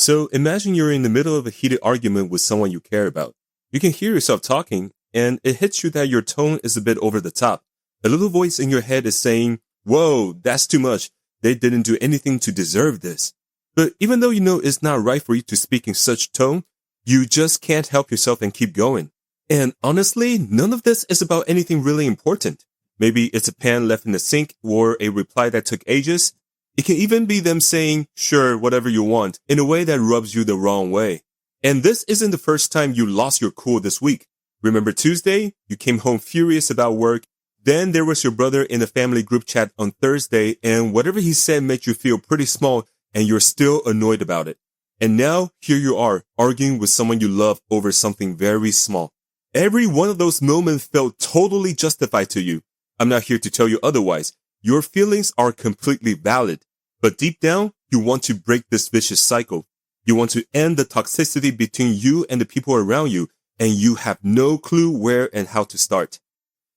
So imagine you're in the middle of a heated argument with someone you care about. You can hear yourself talking, and it hits you that your tone is a bit over the top. A little voice in your head is saying, "Whoa, that's too much. They didn't do anything to deserve this." But even though you know it's not right for you to speak in such tone, you just can't help yourself and keep going. And honestly, none of this is about anything really important. Maybe it's a pan left in the sink or a reply that took ages. It can even be them saying, "Sure, whatever you want," in a way that rubs you the wrong way. And this isn't the first time you lost your cool this week. Remember Tuesday? You came home furious about work. Then there was your brother in the family group chat on Thursday, and whatever he said made you feel pretty small, and you're still annoyed about it. And now, here you are, arguing with someone you love over something very small. Every one of those moments felt totally justified to you. I'm not here to tell you otherwise. Your feelings are completely valid. But deep down, you want to break this vicious cycle. You want to end the toxicity between you and the people around you, and you have no clue where and how to start.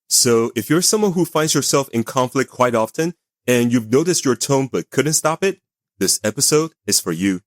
So if you're someone who finds yourself in conflict quite often, and you've noticed your tone but couldn't stop it, this episode is for you.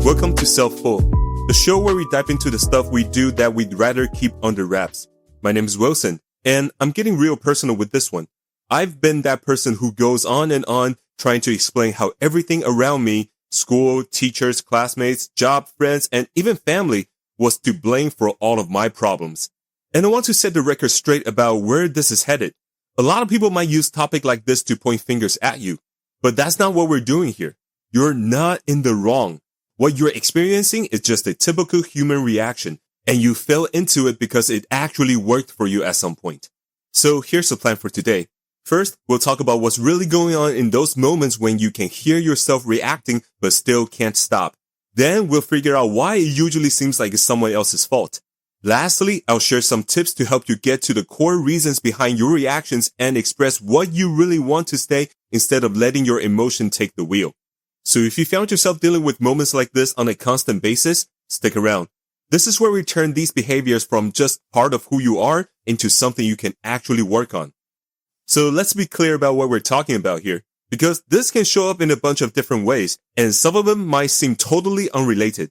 Welcome to Self-Full, the show where we dive into the stuff we do that we'd rather keep under wraps. My name is Wilson, and I'm getting real personal with this one. I've been that person who goes on and on trying to explain how everything around me, school, teachers, classmates, job, friends, and even family, was to blame for all of my problems. And I want to set the record straight about where this is headed. A lot of people might use topic like this to point fingers at you, but that's not what we're doing here. You're not in the wrong. What you're experiencing is just a typical human reaction, and you fell into it because it actually worked for you at some point. So here's the plan for today. First, we'll talk about what's really going on in those moments when you can hear yourself reacting but still can't stop. Then we'll figure out why it usually seems like it's someone else's fault. Lastly, I'll share some tips to help you get to the core reasons behind your reactions and express what you really want to say instead of letting your emotion take the wheel. So if you found yourself dealing with moments like this on a constant basis, stick around. This is where we turn these behaviors from just part of who you are into something you can actually work on. So let's be clear about what we're talking about here, because this can show up in a bunch of different ways, and some of them might seem totally unrelated.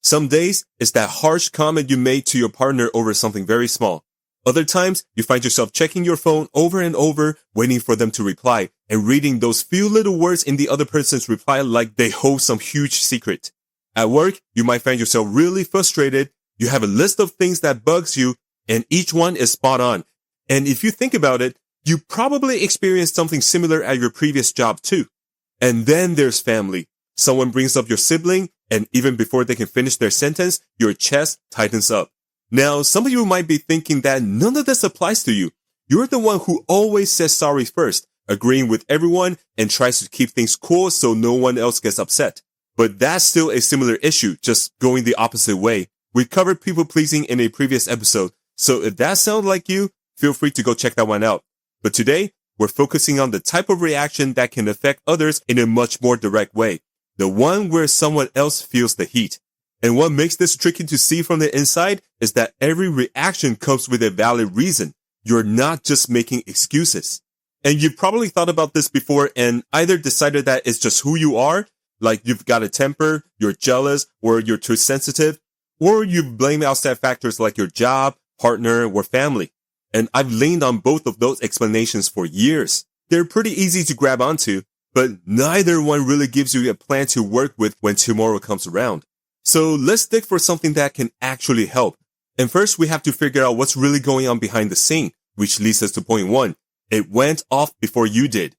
Some days, it's that harsh comment you made to your partner over something very small. Other times, you find yourself checking your phone over and over, waiting for them to reply, and reading those few little words in the other person's reply like they hold some huge secret. At work, you might find yourself really frustrated. You have a list of things that bugs you, and each one is spot on. And if you think about it, you probably experienced something similar at your previous job too. And then there's family. Someone brings up your sibling, and even before they can finish their sentence, your chest tightens up. Now, some of you might be thinking that none of this applies to you. You're the one who always says sorry first, agreeing with everyone and tries to keep things cool so no one else gets upset. But that's still a similar issue, just going the opposite way. We covered people pleasing in a previous episode, so if that sounds like you, feel free to go check that one out. But today, we're focusing on the type of reaction that can affect others in a much more direct way. The one where someone else feels the heat. And what makes this tricky to see from the inside is that every reaction comes with a valid reason. You're not just making excuses. And you've probably thought about this before and either decided that it's just who you are, like you've got a temper, you're jealous, or you're too sensitive, or you've blamed outside factors like your job, partner, or family. And I've leaned on both of those explanations for years. They're pretty easy to grab onto, but neither one really gives you a plan to work with when tomorrow comes around. So let's dig for something that can actually help. And first, we have to figure out what's really going on behind the scene, which leads us to point one. It went off before you did.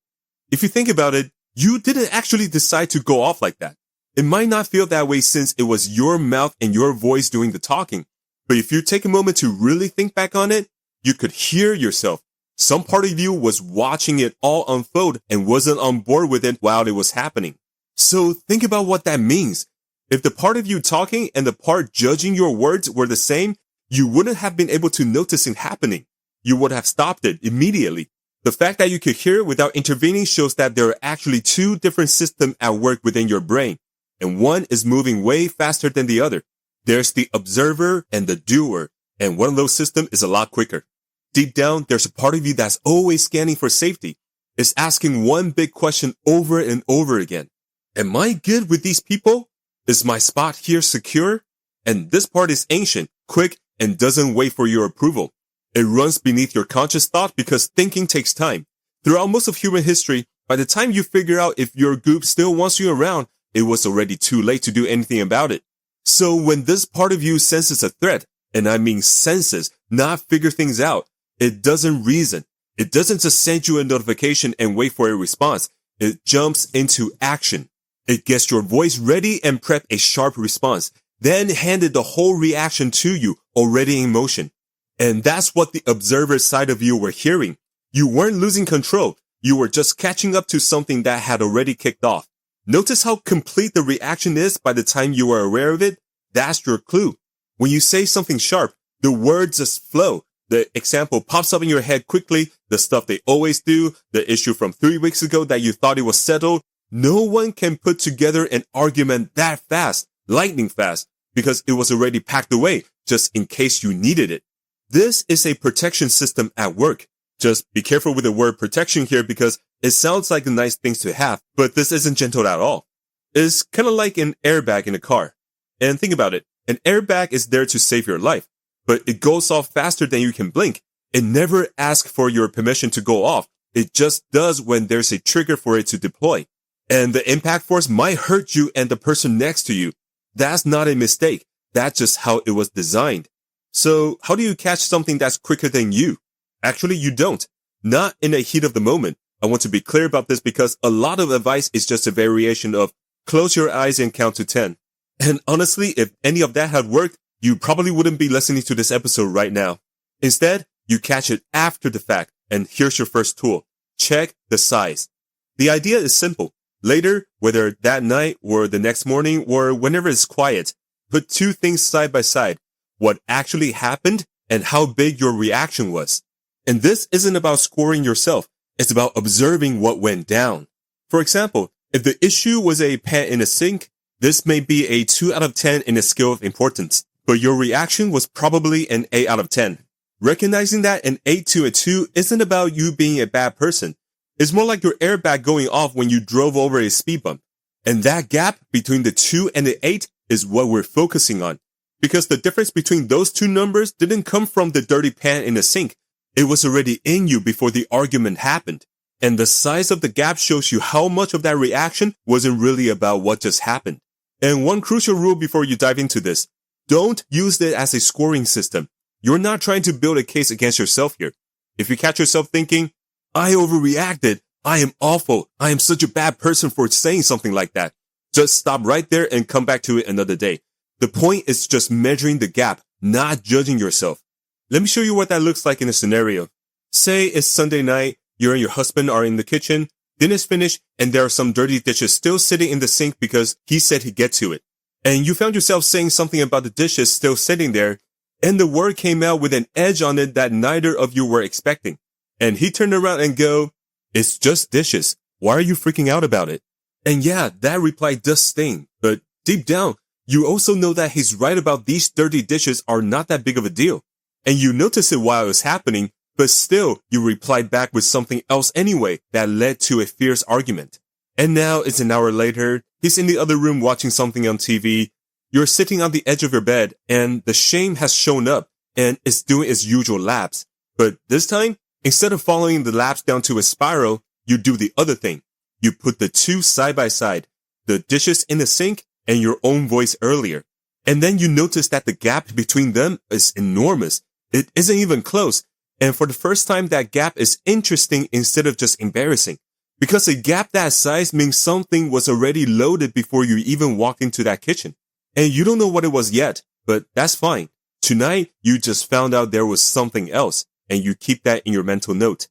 If you think about it, you didn't actually decide to go off like that. It might not feel that way since it was your mouth and your voice doing the talking. But if you take a moment to really think back on it, you could hear yourself. Some part of you was watching it all unfold and wasn't on board with it while it was happening. So think about what that means. If the part of you talking and the part judging your words were the same, you wouldn't have been able to notice it happening. You would have stopped it immediately. The fact that you could hear it without intervening shows that there are actually two different systems at work within your brain, and one is moving way faster than the other. There's the observer and the doer, and one of those systems is a lot quicker. Deep down, there's a part of you that's always scanning for safety. It's asking one big question over and over again. Am I good with these people? Is my spot here secure? And this part is ancient, quick, and doesn't wait for your approval. It runs beneath your conscious thought because thinking takes time. Throughout most of human history, by the time you figure out if your group still wants you around, it was already too late to do anything about it. So when this part of you senses a threat, and I mean senses, not figure things out, it doesn't reason. It doesn't just send you a notification and wait for a response. It jumps into action. It gets your voice ready and prep a sharp response, then handed the whole reaction to you already in motion. And that's what the observer side of you were hearing. You weren't losing control. You were just catching up to something that had already kicked off. Notice how complete the reaction is by the time you are aware of it? That's your clue. When you say something sharp, the words just flow. The example pops up in your head quickly, the stuff they always do, the issue from 3 weeks ago that you thought it was settled. No one can put together an argument that fast, lightning fast, because it was already packed away, just in case you needed it. This is a protection system at work. Just be careful with the word protection here because it sounds like a nice thing to have, but this isn't gentle at all. It's kind of like an airbag in a car. And think about it. An airbag is there to save your life, but it goes off faster than you can blink. It never asks for your permission to go off. It just does when there's a trigger for it to deploy. And the impact force might hurt you and the person next to you. That's not a mistake. That's just how it was designed. So how do you catch something that's quicker than you? Actually, you don't. Not in the heat of the moment. I want to be clear about this because a lot of advice is just a variation of close your eyes and count to 10. And honestly, if any of that had worked, you probably wouldn't be listening to this episode right now. Instead, you catch it after the fact. And here's your first tool. Check the size. The idea is simple. Later, whether that night or the next morning or whenever it's quiet, put two things side by side. What actually happened and how big your reaction was. And this isn't about scoring yourself. It's about observing what went down. For example, if the issue was a pan in a sink, this may be a 2 out of 10 in a scale of importance, but your reaction was probably an 8 out of 10. Recognizing that an 8 to a 2 isn't about you being a bad person. It's more like your airbag going off when you drove over a speed bump. And that gap between the 2 and the 8 is what we're focusing on. Because the difference between those two numbers didn't come from the dirty pan in the sink. It was already in you before the argument happened. And the size of the gap shows you how much of that reaction wasn't really about what just happened. And one crucial rule before you dive into this, don't use it as a scoring system. You're not trying to build a case against yourself here. If you catch yourself thinking, I overreacted, I am awful, I am such a bad person for saying something like that, just stop right there and come back to it another day. The point is just measuring the gap, not judging yourself. Let me show you what that looks like in a scenario. Say it's Sunday night, you and your husband are in the kitchen, dinner's finished, and there are some dirty dishes still sitting in the sink because he said he'd get to it. And you found yourself saying something about the dishes still sitting there, and the word came out with an edge on it that neither of you were expecting. And he turned around and go, it's just dishes. Why are you freaking out about it? And yeah, that reply does sting, but deep down, you also know that he's right about these dirty dishes are not that big of a deal. And you notice it while it was happening, but still, you replied back with something else anyway that led to a fierce argument. And now it's an hour later, he's in the other room watching something on TV. You're sitting on the edge of your bed, and the shame has shown up, and it's doing its usual laps. But this time, instead of following the laps down to a spiral, you do the other thing. You put the two side by side, the dishes in the sink and your own voice earlier. And then you notice that the gap between them is enormous. It isn't even close. And for the first time, that gap is interesting instead of just embarrassing. Because a gap that size means something was already loaded before you even walked into that kitchen. And you don't know what it was yet, but that's fine. Tonight, you just found out there was something else, and you keep that in your mental note.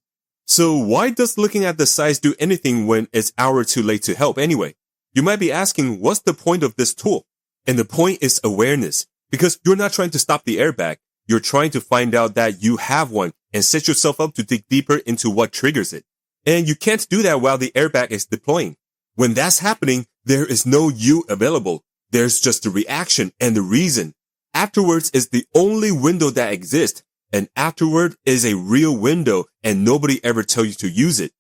So why does looking at the size do anything when it's hour too late to help anyway? You might be asking, what's the point of this tool? And the point is awareness, because you're not trying to stop the airbag. You're trying to find out that you have one and set yourself up to dig deeper into what triggers it. And you can't do that while the airbag is deploying. When that's happening, there is no you available. There's just the reaction and the reason. Afterwards is the only window that exists, and afterward is a real window, and nobody ever tells you to use it.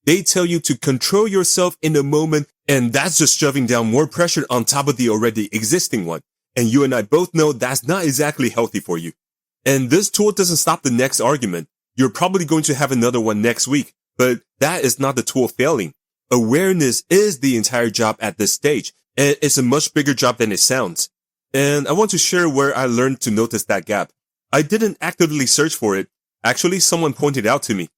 They tell you to control yourself in the moment, and that's just shoving down more pressure on top of the already existing one. And you and I both know that's not exactly healthy for you. And this tool doesn't stop the next argument. You're probably going to have another one next week, but that is not the tool failing. Awareness is the entire job at this stage, and it's a much bigger job than it sounds. And I want to share where I learned to notice that gap. I didn't actively search for it. Actually, someone pointed out to me.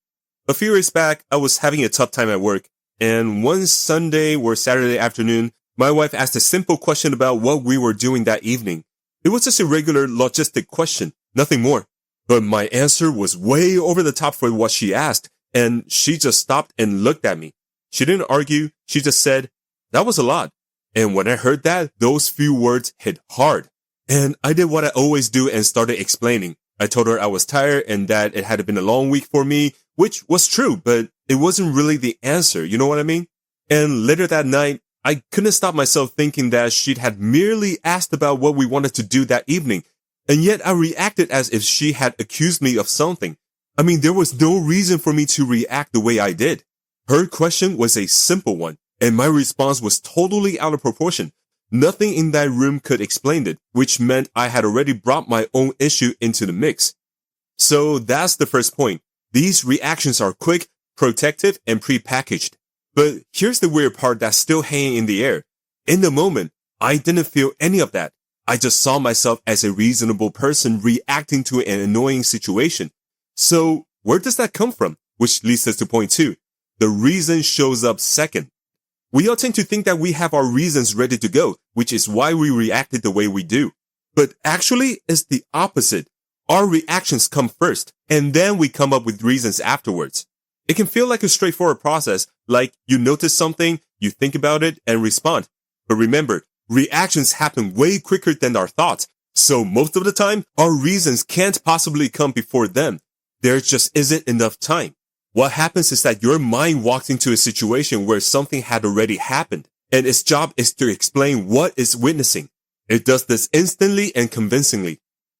A few years back, I was having a tough time at work, and one Sunday or Saturday afternoon, my wife asked a simple question about what we were doing that evening. It was just a regular logistic question, nothing more. But my answer was way over the top for what she asked, and she just stopped and looked at me. She didn't argue, she just said, "That was a lot." And when I heard that, those few words hit hard. And I did what I always do and started explaining. I told her I was tired and that it had been a long week for me, which was true, but it wasn't really the answer, you know what I mean? And later that night, I couldn't stop myself thinking that she had merely asked about what we wanted to do that evening, and yet I reacted as if she had accused me of something. I mean, there was no reason for me to react the way I did. Her question was a simple one, and my response was totally out of proportion. Nothing in that room could explain it, which meant I had already brought my own issue into the mix. So that's the first point. These reactions are quick, protective, and prepackaged. But here's the weird part that's still hanging in the air. In the moment, I didn't feel any of that. I just saw myself as a reasonable person reacting to an annoying situation. So where does that come from? Which leads us to point 2. The reason shows up second. We all tend to think that we have our reasons ready to go, which is why we reacted the way we do. But actually, it's the opposite. Our reactions come first, and then we come up with reasons afterwards. It can feel like a straightforward process, like you notice something, you think about it, and respond. But remember, reactions happen way quicker than our thoughts, so most of the time, our reasons can't possibly come before them. There just isn't enough time. What happens is that your mind walks into a situation where something had already happened, and its job is to explain what it's witnessing. It does this instantly and convincingly.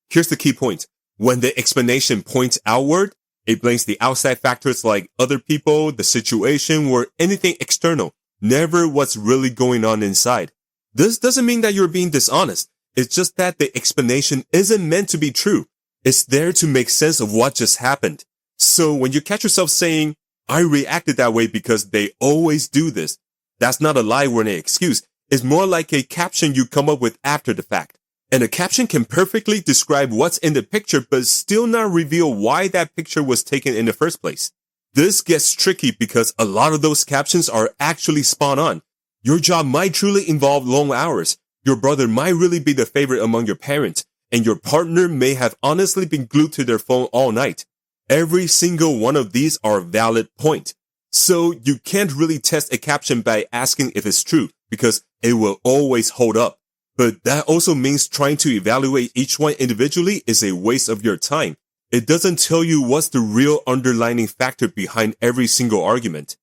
Here's the key point. When the explanation points outward, it blames the outside factors like other people, the situation, or anything external, never what's really going on inside. This doesn't mean that you're being dishonest. It's just that the explanation isn't meant to be true. It's there to make sense of what just happened. So when you catch yourself saying, "I reacted that way because they always do this," that's not a lie or an excuse. It's more like a caption you come up with after the fact. And a caption can perfectly describe what's in the picture, but still not reveal why that picture was taken in the first place. This gets tricky because a lot of those captions are actually spot on. Your job might truly involve long hours. Your brother might really be the favorite among your parents, and your partner may have honestly been glued to their phone all night. Every single one of these are a valid point. So you can't really test a caption by asking if it's true, because it will always hold up. But that also means trying to evaluate each one individually is a waste of your time. It doesn't tell you what's the real underlying factor behind every single argument.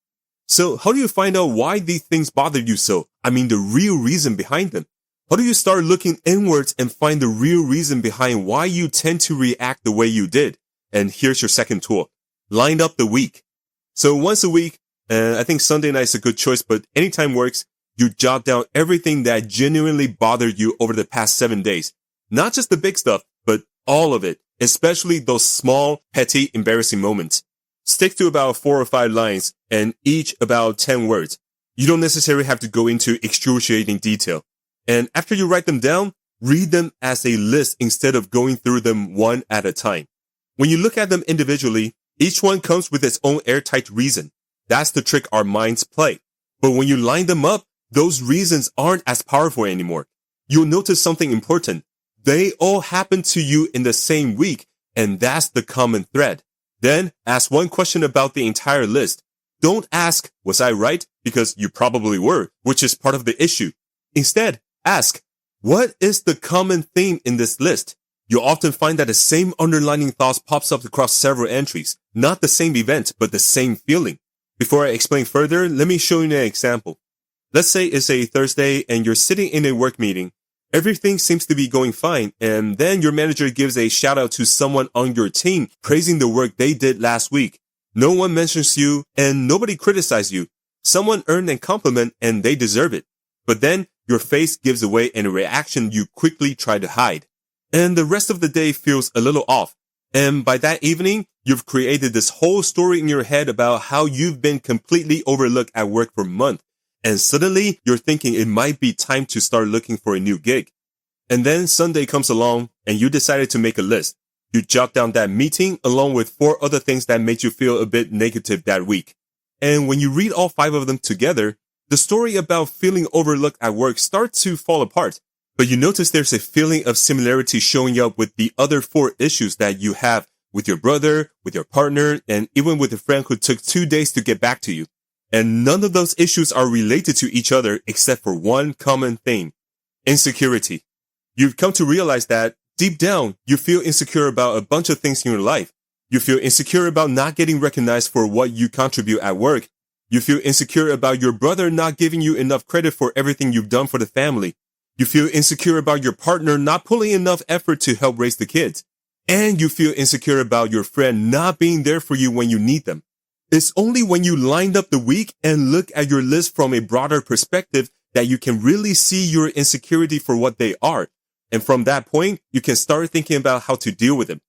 So how do you find out why these things bother you so? I mean, the real reason behind them. How do you start looking inwards and find the real reason behind why you tend to react the way you did? And here's your second tool. Line up the week. So once a week, I think Sunday night is a good choice, but anytime works. You jot down everything that genuinely bothered you over the past 7 days. Not just the big stuff, but all of it, especially those small, petty, embarrassing moments. Stick to about 4 or 5 lines and each about 10 words. You don't necessarily have to go into excruciating detail. And after you write them down, read them as a list instead of going through them one at a time. When you look at them individually, each one comes with its own airtight reason. That's the trick our minds play. But when you line them up, those reasons aren't as powerful anymore. You'll notice something important. They all happen to you in the same week, and that's the common thread. Then ask one question about the entire list. Don't ask, "Was I right?" because you probably were, which is part of the issue. Instead, ask, what is the common theme in this list? You'll often find that the same underlying thoughts pops up across several entries. Not the same event, but the same feeling. Before I explain further, let me show you an example. Let's say it's a Thursday and you're sitting in a work meeting, Everything seems to be going fine, and then your manager gives a shout out to someone on your team praising the work they did last week. No one mentions you, and nobody criticizes you. Someone earned a compliment, and they deserve it. But then, your face gives away a reaction you quickly try to hide. And the rest of the day feels a little off. And by that evening, you've created this whole story in your head about how you've been completely overlooked at work for months. And suddenly, you're thinking it might be time to start looking for a new gig. And then Sunday comes along, and you decided to make a list. You jot down that meeting along with 4 other things that made you feel a bit negative that week. And when you read all 5 of them together, the story about feeling overlooked at work starts to fall apart. But you notice there's a feeling of similarity showing up with the other 4 issues that you have with your brother, with your partner, and even with a friend who took 2 days to get back to you. And none of those issues are related to each other except for one common thing: insecurity. You've come to realize that deep down, you feel insecure about a bunch of things in your life. You feel insecure about not getting recognized for what you contribute at work. You feel insecure about your brother not giving you enough credit for everything you've done for the family. You feel insecure about your partner not putting enough effort to help raise the kids. And you feel insecure about your friend not being there for you when you need them. It's only when you line up the week and look at your list from a broader perspective that you can really see your insecurity for what they are. And from that point, you can start thinking about how to deal with them.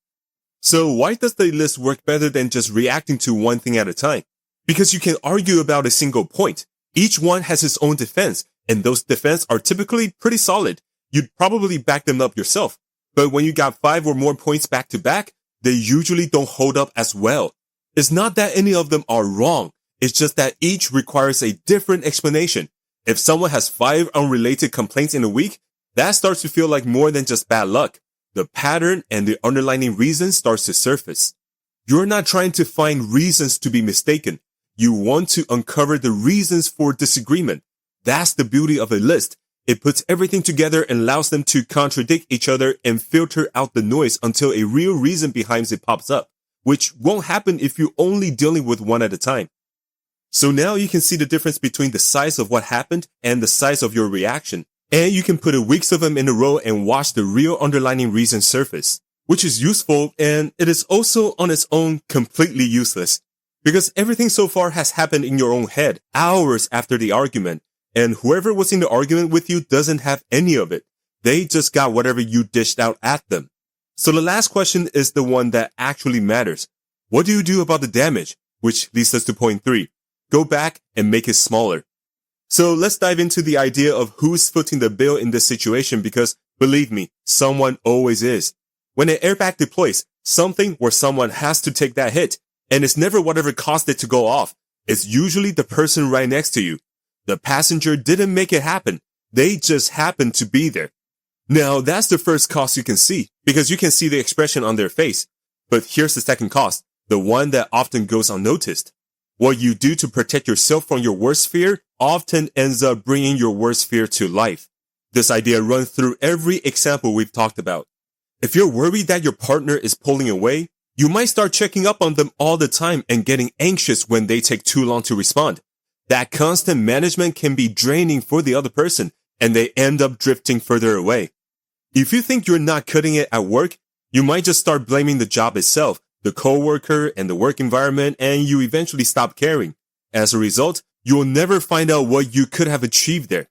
So why does the list work better than just reacting to one thing at a time? Because you can argue about a single point. Each one has its own defense, and those defenses are typically pretty solid. You'd probably back them up yourself. But when you got 5 or more points back to back, they usually don't hold up as well. It's not that any of them are wrong. It's just that each requires a different explanation. If someone has 5 unrelated complaints in a week, that starts to feel like more than just bad luck. The pattern and the underlying reason starts to surface. You're not trying to find reasons to be mistaken. You want to uncover the reasons for disagreement. That's the beauty of a list. It puts everything together and allows them to contradict each other and filter out the noise until a real reason behind it pops up, which won't happen if you're only dealing with one at a time. So now you can see the difference between the size of what happened and the size of your reaction. And you can put weeks of them in a row and watch the real underlying reason surface, which is useful, and it is also on its own completely useless. Because everything so far has happened in your own head, hours after the argument, and whoever was in the argument with you doesn't have any of it. They just got whatever you dished out at them. So the last question is the one that actually matters. What do you do about the damage? Which leads us to point 3. Go back and make it smaller. So let's dive into the idea of who's footing the bill in this situation, because believe me, someone always is. When an airbag deploys, something or someone has to take that hit, and it's never whatever caused it to go off. It's usually the person right next to you. The passenger didn't make it happen. They just happened to be there. Now, that's the first cost you can see, because you can see the expression on their face. But here's the second cost, the one that often goes unnoticed. What you do to protect yourself from your worst fear often ends up bringing your worst fear to life. This idea runs through every example we've talked about. If you're worried that your partner is pulling away, you might start checking up on them all the time and getting anxious when they take too long to respond. That constant management can be draining for the other person, and they end up drifting further away. If you think you're not cutting it at work, you might just start blaming the job itself, the coworker, and the work environment, and you eventually stop caring. As a result, you'll never find out what you could have achieved there.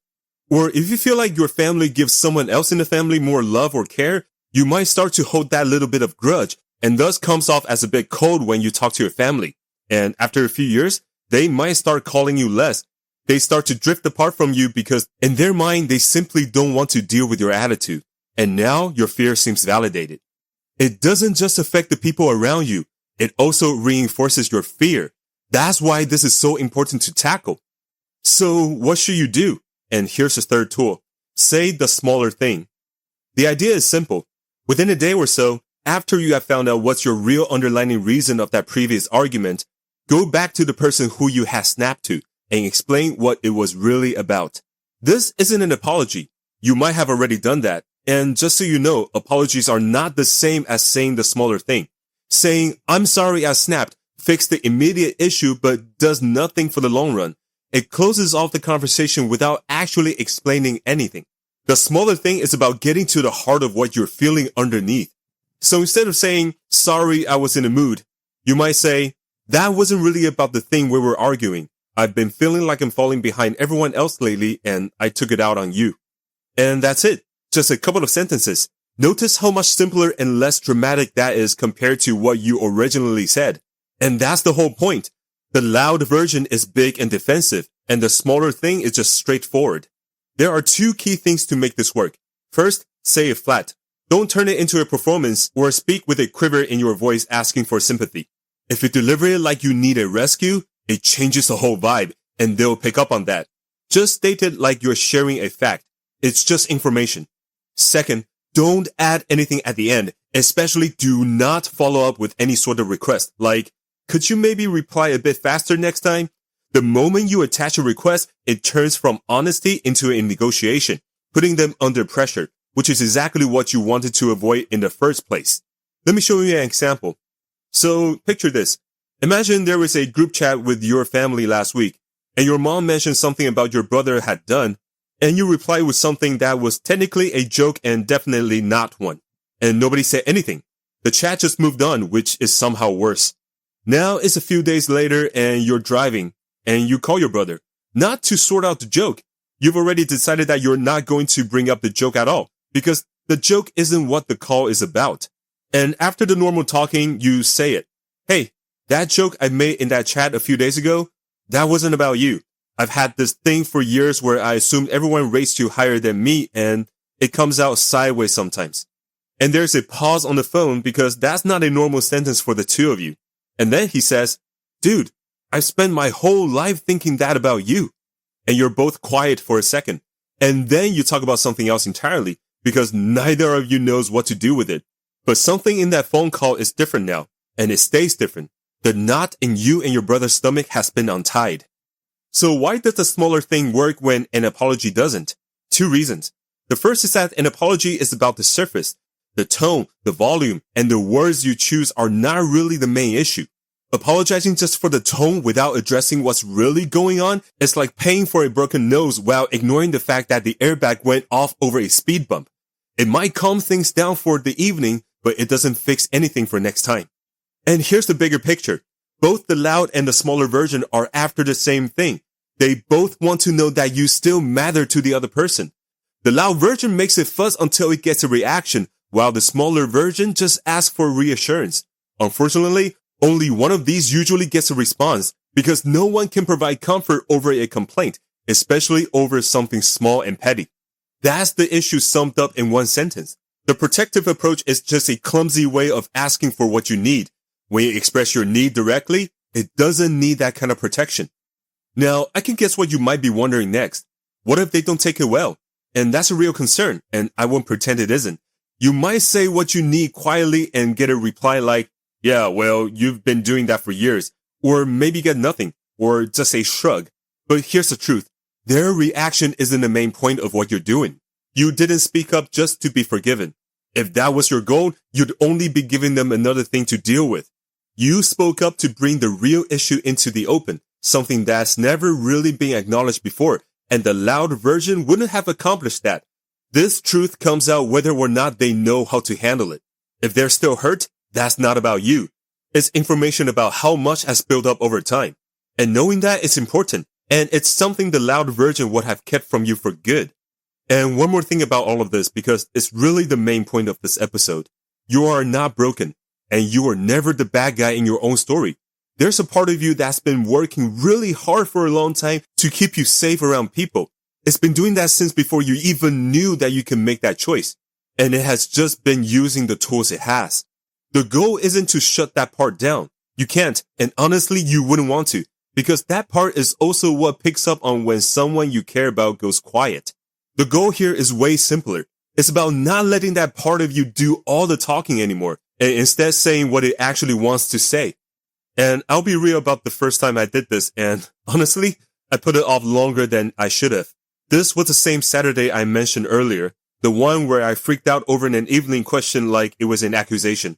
Or if you feel like your family gives someone else in the family more love or care, you might start to hold that little bit of grudge, and thus comes off as a bit cold when you talk to your family. And after a few years, they might start calling you less. They start to drift apart from you because in their mind, they simply don't want to deal with your attitude. And now your fear seems validated. It doesn't just affect the people around you. It also reinforces your fear. That's why this is so important to tackle. So what should you do? And here's the third tool. Say the smaller thing. The idea is simple. Within a day or so, after you have found out what's your real underlying reason of that previous argument, go back to the person who you had snapped to and explain what it was really about. This isn't an apology. You might have already done that. And just so you know, apologies are not the same as saying the smaller thing. Saying, "I'm sorry I snapped," fixes the immediate issue but does nothing for the long run. It closes off the conversation without actually explaining anything. The smaller thing is about getting to the heart of what you're feeling underneath. So instead of saying, sorry, I was in a mood, you might say, that wasn't really about the thing we were arguing. I've been feeling like I'm falling behind everyone else lately and I took it out on you. And that's it. Just a couple of sentences. Notice how much simpler and less dramatic that is compared to what you originally said. And that's the whole point. The loud version is big and defensive, and the smaller thing is just straightforward. There are two key things to make this work. First, say it flat. Don't turn it into a performance or speak with a quiver in your voice asking for sympathy. If you deliver it like you need a rescue, it changes the whole vibe, and they'll pick up on that. Just state it like you're sharing a fact. It's just information. Second, don't add anything at the end, especially do not follow up with any sort of request, like, could you maybe reply a bit faster next time? The moment you attach a request, it turns from honesty into a negotiation, putting them under pressure, which is exactly what you wanted to avoid in the first place. Let me show you an example. So, picture this. Imagine there was a group chat with your family last week, and your mom mentioned something about your brother had done, and you reply with something that was technically a joke and definitely not one. And nobody said anything. The chat just moved on, which is somehow worse. Now it's a few days later and you're driving and you call your brother. Not to sort out the joke. You've already decided that you're not going to bring up the joke at all because the joke isn't what the call is about. And after the normal talking, you say it. Hey, that joke I made in that chat a few days ago, that wasn't about you. I've had this thing for years where I assumed everyone rates you higher than me and it comes out sideways sometimes. And there's a pause on the phone because that's not a normal sentence for the two of you. And then he says, dude, I've spent my whole life thinking that about you. And you're both quiet for a second. And then you talk about something else entirely because neither of you knows what to do with it. But something in that phone call is different now, and it stays different. The knot in you and your brother's stomach has been untied. So why does the smaller thing work when an apology doesn't? Two reasons. The first is that an apology is about the surface. The tone, the volume, and the words you choose are not really the main issue. Apologizing just for the tone without addressing what's really going on is like paying for a broken nose while ignoring the fact that the airbag went off over a speed bump. It might calm things down for the evening, but it doesn't fix anything for next time. And here's the bigger picture. Both the loud and the smaller version are after the same thing. They both want to know that you still matter to the other person. The loud version makes it fuzz until it gets a reaction, while the smaller version just asks for reassurance. Unfortunately, only one of these usually gets a response because no one can provide comfort over a complaint, especially over something small and petty. That's the issue summed up in one sentence. The protective approach is just a clumsy way of asking for what you need. When you express your need directly, it doesn't need that kind of protection. Now, I can guess what you might be wondering next. What if they don't take it well? And that's a real concern, and I won't pretend it isn't. You might say what you need quietly and get a reply like, yeah, well, you've been doing that for years, or maybe get nothing, or just a shrug. But here's the truth. Their reaction isn't the main point of what you're doing. You didn't speak up just to be forgiven. If that was your goal, you'd only be giving them another thing to deal with. You spoke up to bring the real issue into the open, something that's never really been acknowledged before, and the loud version wouldn't have accomplished that. This truth comes out whether or not they know how to handle it. If they're still hurt, that's not about you. It's information about how much has built up over time. And knowing that is important, and it's something the loud version would have kept from you for good. And one more thing about all of this, because it's really the main point of this episode. You are not broken, and you are never the bad guy in your own story. There's a part of you that's been working really hard for a long time to keep you safe around people. It's been doing that since before you even knew that you can make that choice. And it has just been using the tools it has. The goal isn't to shut that part down. You can't, and honestly, you wouldn't want to, because that part is also what picks up on when someone you care about goes quiet. The goal here is way simpler. It's about not letting that part of you do all the talking anymore, and instead saying what it actually wants to say. And I'll be real about the first time I did this, and honestly, I put it off longer than I should have. This was the same Saturday I mentioned earlier, the one where I freaked out over an evening question like it was an accusation.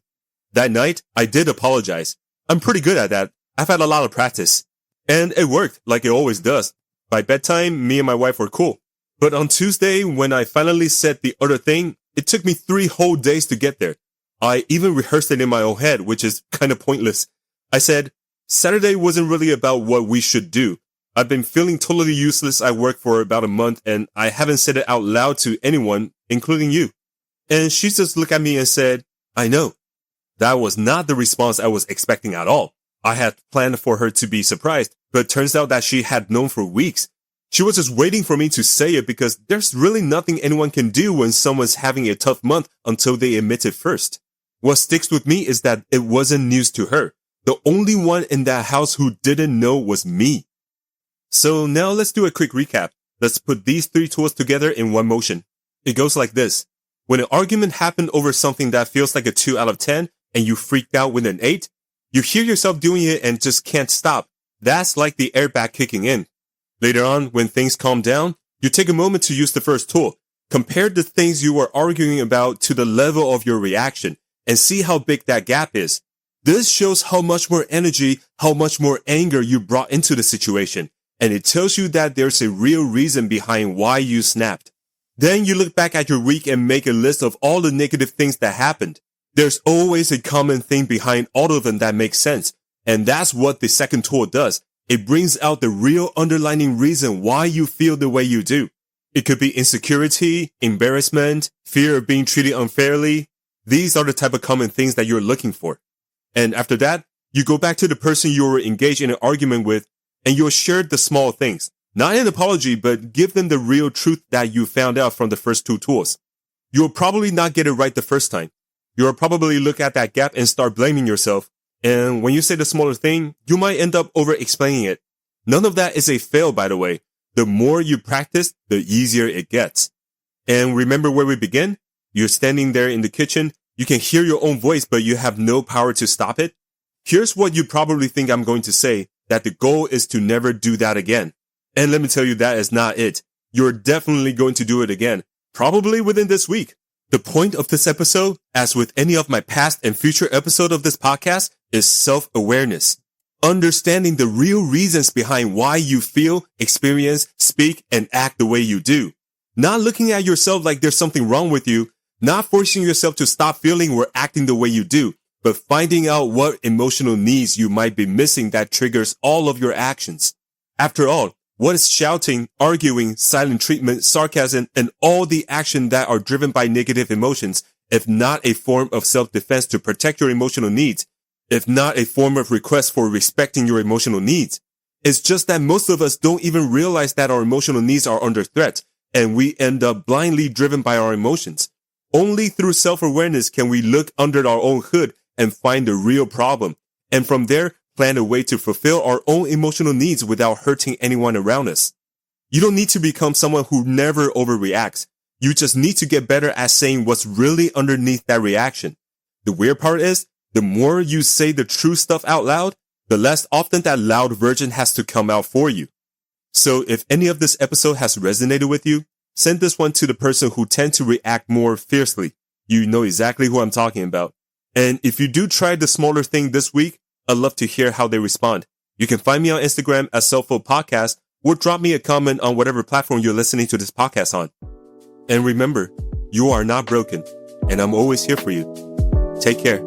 That night, I did apologize. I'm pretty good at that. I've had a lot of practice. And it worked, like it always does. By bedtime, me and my wife were cool. But on Tuesday, when I finally said the other thing, it took me 3 whole days to get there. I even rehearsed it in my own head, which is kind of pointless. I said, Saturday wasn't really about what we should do. I've been feeling totally useless at work for about a month, and I haven't said it out loud to anyone, including you. And she just looked at me and said, I know. That was not the response I was expecting at all. I had planned for her to be surprised, but it turns out that she had known for weeks. She was just waiting for me to say it because there's really nothing anyone can do when someone's having a tough month until they admit it first. What sticks with me is that it wasn't news to her. The only one in that house who didn't know was me. So now let's do a quick recap. Let's put these 3 tools together in one motion. It goes like this. When an argument happened over something that feels like a 2 out of 10 and you freaked out with an 8, you hear yourself doing it and just can't stop. That's like the airbag kicking in. Later on, when things calm down, you take a moment to use the first tool. Compare the things you were arguing about to the level of your reaction and see how big that gap is. This shows how much more energy, how much more anger you brought into the situation, and it tells you that there's a real reason behind why you snapped. Then you look back at your week and make a list of all the negative things that happened. There's always a common thing behind all of them that makes sense, and that's what the second tool does. It brings out the real underlying reason why you feel the way you do. It could be insecurity, embarrassment, fear of being treated unfairly. These are the type of common things that you're looking for. And after that, you go back to the person you were engaged in an argument with and you'll share the small things. Not an apology, but give them the real truth that you found out from the first 2 tools. You'll probably not get it right the first time. You'll probably look at that gap and start blaming yourself. And when you say the smaller thing, you might end up over-explaining it. None of that is a fail, by the way. The more you practice, the easier it gets. And remember where we begin? You're standing there in the kitchen. You can hear your own voice, but you have no power to stop it. Here's what you probably think I'm going to say, that the goal is to never do that again. And let me tell you, that is not it. You're definitely going to do it again, probably within this week. The point of this episode, as with any of my past and future episodes of this podcast, is self-awareness. Understanding the real reasons behind why you feel, experience, speak, and act the way you do. Not looking at yourself like there's something wrong with you, not forcing yourself to stop feeling or acting the way you do, but finding out what emotional needs you might be missing that triggers all of your actions. After all, what is shouting, arguing, silent treatment, sarcasm, and all the action that are driven by negative emotions, if not a form of self-defense to protect your emotional needs, if not a form of request for respecting your emotional needs? It's just that most of us don't even realize that our emotional needs are under threat, and we end up blindly driven by our emotions. Only through self-awareness can we look under our own hood and find the real problem, and from there, plan a way to fulfill our own emotional needs without hurting anyone around us. You don't need to become someone who never overreacts. You just need to get better at saying what's really underneath that reaction. The weird part is, the more you say the true stuff out loud, the less often that loud version has to come out for you. So if any of this episode has resonated with you, send this one to the person who tend to react more fiercely. You know exactly who I'm talking about. And if you do try the smaller thing this week, I'd love to hear how they respond. You can find me on Instagram at Selfful Podcast or drop me a comment on whatever platform you're listening to this podcast on. And remember, you are not broken, and I'm always here for you. Take care.